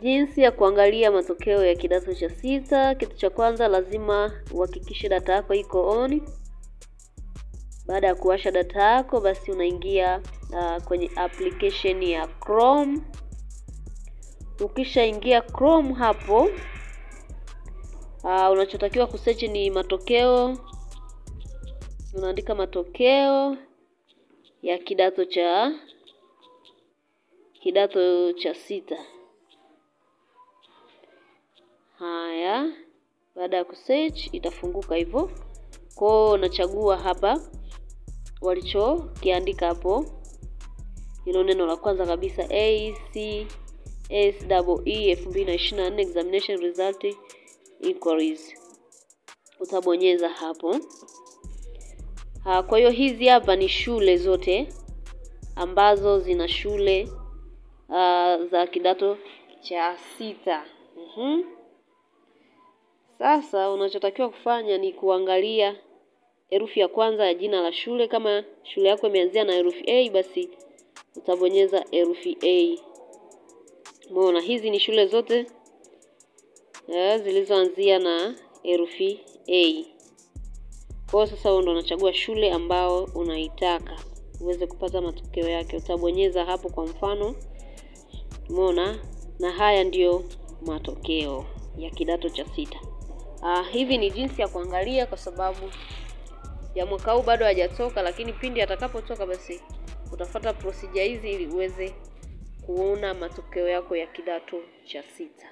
Jinsi ya kuangalia matokeo ya kidato cha sita. Kitu cha kwanza lazima uhakikishe data yako iko on. Baada ya kuwasha data yako, basi unaingia kwenye application ya Chrome. Ukishaingia Chrome hapo, unachotakiwa kusearch ni matokeo. Unaandika matokeo ya kidato cha sita. Haya, baada ya kusearch itafunguka hivyo. Kwa unachagua hapa walichokiandika hapo. Hilo neno la kwanza kabisa, ACSEE 2024 examination result inquiries. Utabonyeza hapo. Kwa hiyo hizi hapa ni shule zote ambazo zina shule za kidato cha sita. Sasa unachotakiwa kufanya ni kuangalia herufi ya kwanza ya jina la shule. Kama shule yako imeanzia na herufi A, basi utabonyeza herufi A. Umeona, hizi ni shule zote zilizoanzia na herufi A. Kwa sasa wewe ndo unachagua shule ambao unaitaka uweze kupata matokeo yake. Utabonyeza hapo kwa mfano. Umeona, na haya ndiyo matokeo ya kidato cha sita. Hivi ni jinsi ya kuangalia, kwa sababu ya mwaka huu bado hajatoka, lakini pindi atakapotoka basi utafuata procedure hizi ili uweze kuona matokeo yako ya kidato cha sita.